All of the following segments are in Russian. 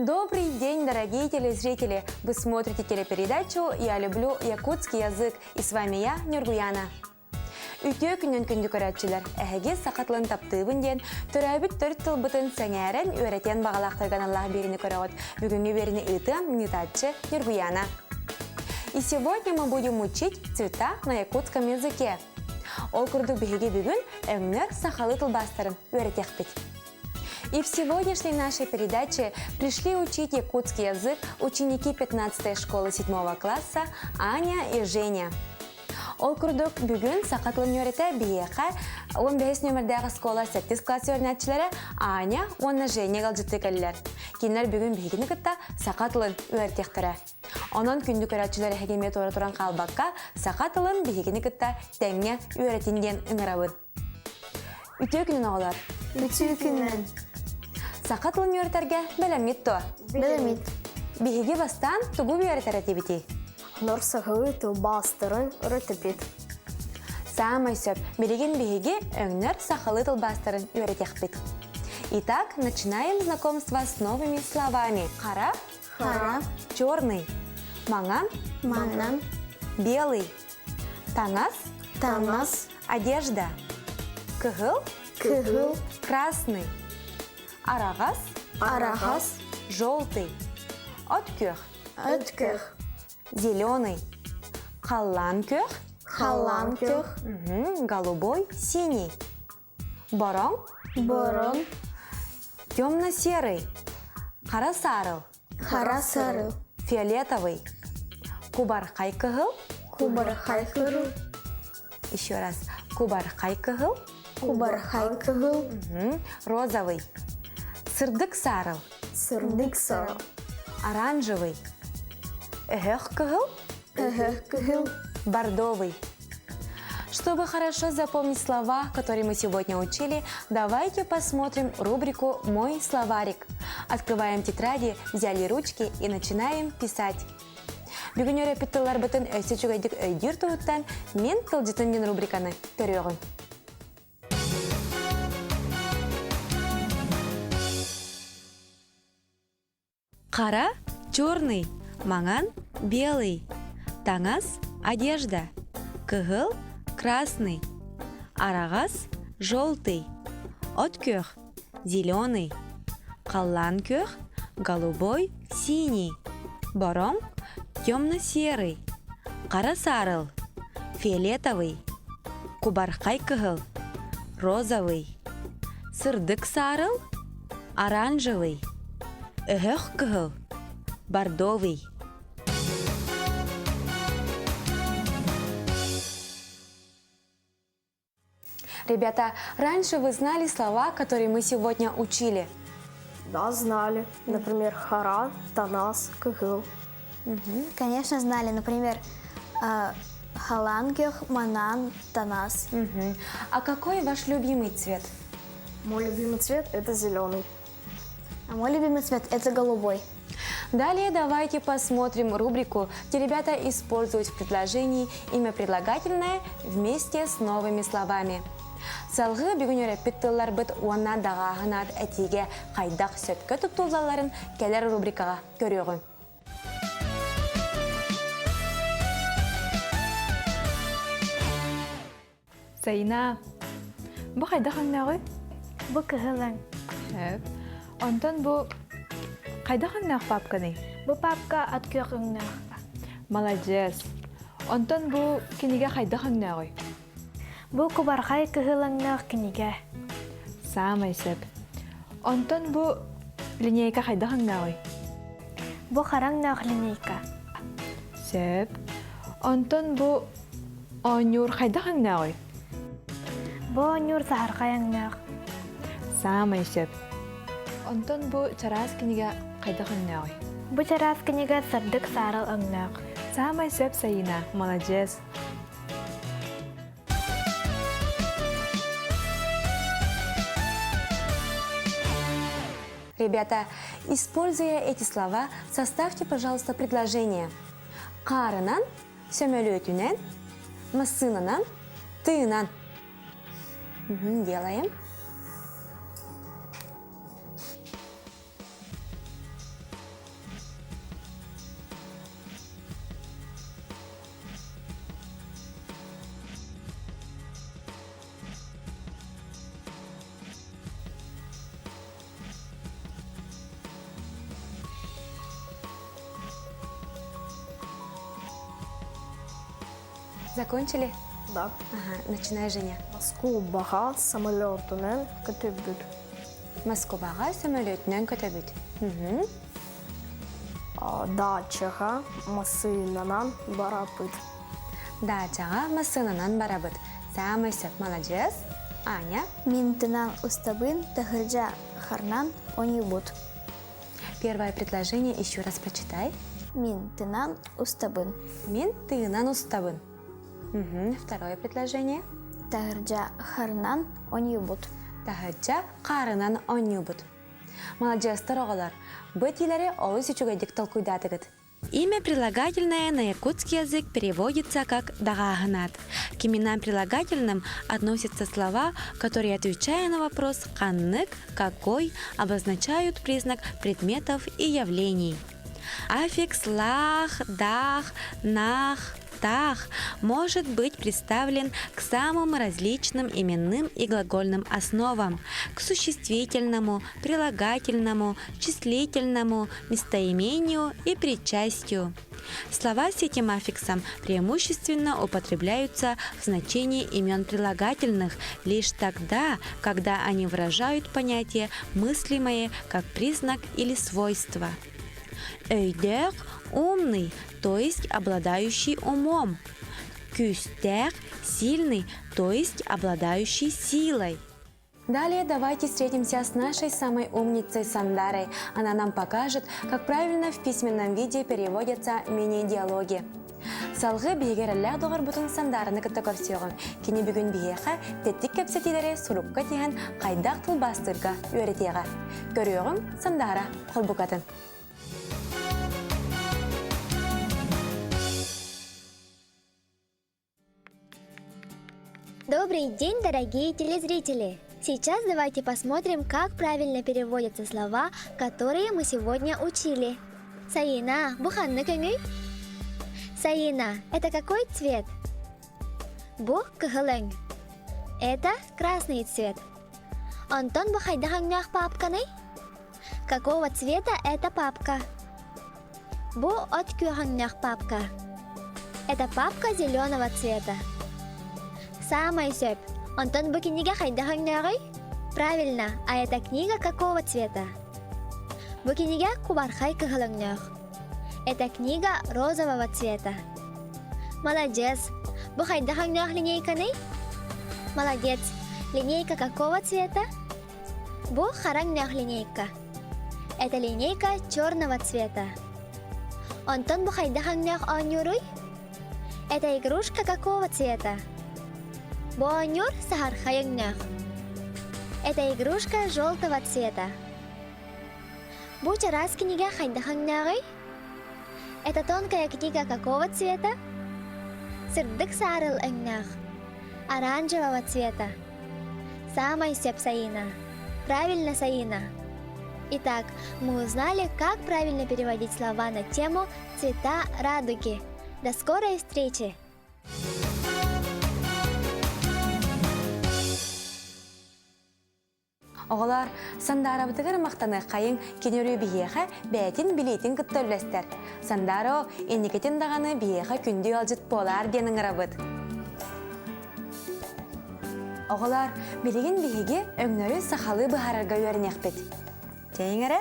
Добрый день, дорогие телезрители! Вы смотрите телепередачу «Я люблю якутский язык» и с вами я, Нюргуяна. Үтө күннен күнді көрәтшілер, әхеге сақатлын таптыбын ден, түрәбіт төрт тылбытын сәңәрен өретен бағалақтырған Аллах беріні көрәғыт, бүгінгі беріні ұйтын нетатчы Нюргуяна. И сегодня мы будем учить цвета на якутском языке. Ол күрдік бігеге бүгін өңнер сақалы тылбастырын өретекпет. И в сегодняшней нашей передаче пришли учить якутский язык ученики 15-й школы 7 класса Аня и Женя. Ол күрдік бүгін сақатлын өреті бейеқа 15 нөмірдегі школа 8 класс өрнәтшілері Аня, оны Женя қалжытты кәлілер. Кейінлер бүгін бейгіні күтті сақатлын өретектірі. Онын күнді көрәтшілері хәкемет оры тұран қалбаққа сақатлын бейгіні күтті тәңе өретінден ұңырауын. Үтө күнін оғылар? Үтө күнін. Сақатлын өретерге бәләмет то? Бәләмет. Бейге бастан тұғу өретер әтебеті? Нор сағылы тылбастырын өретепет. Самай сөп, береген бейге өңнер сақалы тылбастырын өретекпет. Итак, начинаем знакомство с новыми словами. Қара, Қара, черный, маңан, маңан, белый, таңас, таңас, одежда, кығыл, кығыл, красный, арағас, арағас, желтый, откёр, өткір, зеленый, қаллан-кёр, қалан-көр, голубой, синий, борон, борон, темно-серый, қара-сарыл, қара-сарыл, фиолетовый, кубарқай кығыл, кубарқай кығыл, еще раз, кубарқай кығыл, кубарқай кығыл, розовый, сырдык сарыл, сырдык сарыл, оранжевый, өхөк кығыл, үхір кығыл. бордовый. Чтобы хорошо запомнить слова, которые мы сегодня учили, давайте посмотрим рубрику «Мой словарик». Открываем тетради, взяли ручки и начинаем писать. Бүгін өрепіттілер бұтын өсі жүгайдік өйдір тұғыттан мен тылжытын рубриканы көріғын. Қара, черный, маңан, белый, таңас, одежда, кығыл, красный, арағас, желтый, откёр, зеленый, қаллан-кёр, голубой, синий, борон, темно-серый, қара-сарыл, фиолетовый, кубарқай кығыл, розовый, сырдык сарыл, оранжевый, өхөк кығыл, бордовый. Ребята, раньше вы знали слова, которые мы сегодня учили? Да, знали. Например, хара, танас, кығыл. Конечно, знали. Например, халангер, манан, танас. А какой ваш любимый цвет? Мой любимый цвет – это зеленый. А мой любимый цвет – это голубой. Далее давайте посмотрим рубрику, где ребята используют в предложении имя прилагательное вместе с новыми словами. Салғы бүгін өрепіттілер бұд уанна дағағынат әтеге қайдақ сөпкі тұттулаларын кәлер рубрикаға көріғын. Сайна, бұ қайдақ аңнағы? Бұ кығылың. Шәп. Онтан бұ қайдақ аңнақ папканы? Бұ папка откер ыңнақ. Молодец. Онтан бұ кенеге қайдақ аңнағы? Бұ кубарқай кығылыңнақ кенеге. Самай сөп. Онтан бұ линейка қайдақ аңнағы? Бұ қараңнақ линейка. Сөп. Онтан бұ онюр қайдақ аңнағы? Бұ онюр сағарқай аңнақ. Самай сөп. Онтан бұ чарас кенеге қайдақ аңнағы? Бұ чарас кенеге сырдык сарыл аңнақ. Самай сөп, Сайна. Молодец. Ребята, используя эти слова, составьте, пожалуйста, предложение. Қарынан, сөмөлөтінен, мысынынан, тыынан. Делаем. Закончили? Да. Ага, начинай, Женя. Москваға самолетунен көтөбүт. Москваға самолетнен көтөбүт. Мгм. Дачаға машинанан барапыт. Дачаға машинанан барабыт. Самый сөп, молодец. Аня. Мин тынан устабын тахыржа харнан онюбут. Первое предложение еще раз прочитай. Мин тынан устабын Мин тыынан устабын. Мгм. Второе предложение. тахыржа харнан онюбут. Тахаджа қарынан онюбут. Молодец, оғалар. Быт елері олыс үчугайдик толкуйдатыгыт. Имя прилагательное на якутский язык переводится как «дагагнат». К именам прилагательным относятся слова, которые, отвечая на вопрос «каннык», «какой», обозначают признак предметов и явлений. Аффикс «лах», «дах», «нах», «тах» может быть представлен к самым различным именным и глагольным основам, к существительному, прилагательному, числительному, местоимению и причастию. Слова с этим аффиксом преимущественно употребляются в значении имен прилагательных лишь тогда, когда они выражают понятие мыслимое как признак или свойство. Өйдер – умный, то есть обладающий умом. Кюстер – сильный, то есть обладающий силой. Далее давайте встретимся с нашей самой умницей Сандарой. Она нам покажет, как правильно в письменном виде переводятся мини-диалоги. Салғы бейгерелләр доғыр бұтын Сандарыны күтті көрсеуғын. Кені бүгін бейеға теттік кәпсетелері сұрупқа теген қайдақ тұл бастырға өретеға. Көріоғым Сандара қолбұқатын. Добрый день, дорогие телезрители! Сейчас давайте посмотрим, как правильно переводятся слова, которые мы сегодня учили. Саина, буханны көңүй? Саина, это какой цвет? Бух кыгылың. Это красный цвет. Антон бухайдахаңнях папканы? Какого цвета эта папка? Бу от кюхаңнях папка. Это папка зеленого цвета. Самый сөп. Антон, бұл книга хайдахаңнағы? Правильно, а эта книга какого цвета? Бұл книга кубархай кыгылыңнақ. Эта книга розового цвета. Молодец. Бұл хайдахаңнақ линейканы? Молодец. Линейка какого цвета? Бұл хараңнақ линейка. Это линейка черного цвета. Антон, бұл хайдахаңнақ анюруй? Это игрушка какого цвета? Буанюр сахархаягнях. Это игрушка желтого цвета. Будь раз книга хайдахангнягы. Это тонкая книга какого цвета? Сырдык сарыл эгнях. Оранжевого цвета. Самой сеп Саина. Правильно, Саина. Итак, мы узнали, как правильно переводить слова на тему «Цвета радуги». До скорой встречи! Оғылар, Сандара бұтығыр мақтаны қайын кенеру бейеға бәйтін билетін күттөлістер. Сандаро, енекетін дағаны бейеға күнді алжыт болар денің ғырабыд. Оғылар, білеген бейеге өңнөрі сақалы бұхарарға өрінек бет. Тейін әрі?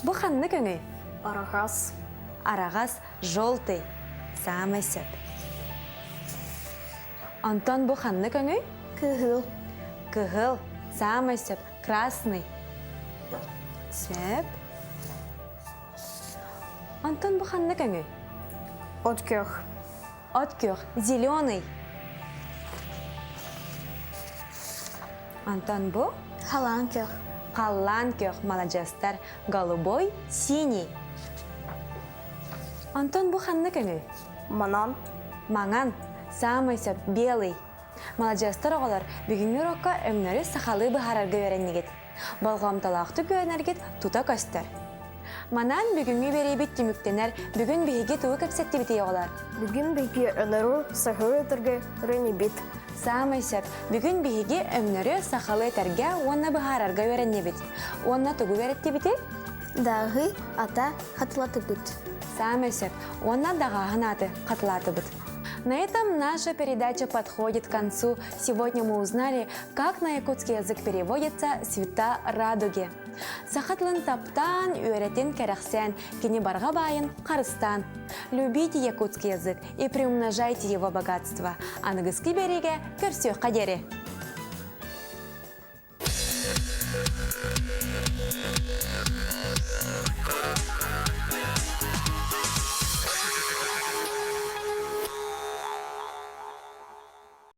Бұ қанны көңі? Арағас. Арағас жолтый. Самый сөп. Антон, бұ қанны көңі? Кыгыл. Кыгыл, самый сөп, красный. Сөп. Антон, бұ қанны көңі? Откёх. Откёх, зеленый. Антон, бұ? Халанкёх. Қаллан кёх, молодецтар. Голубой, синий. Антон, бұ қанны көңі? Манан. Маңан, самый сөп, белый. Молодецтар оғалар, бүгінгі рокка өңнөрі сақалы бұхарарға өреннегет. Болғам талақты көнергет тута көстер. Манан бүгінгі берейбет түміктенер, бүгін бейге туы көпсетті бітей оғалар. Бүгін бейге өнеру сақылы түрге ренебит. Самый сөп, бүгін бейге өңнөрі сақалы тәрге онна бұхарарға өреннебет. Онна туғы өретті біте? Дагы ата хатлатыбыт. Самый сөп, онна дага гнаты хатлатыбыт. На этом наша передача подходит к концу. Сегодня мы узнали, как на якутский язык переводится «цвета радуги». Сахатлын таптан, үйретен кәрәхсен, кені барға байын, қарыстан. Любите якутский язык и приумножайте его богатство. Анығызки береге көрсеу қадері.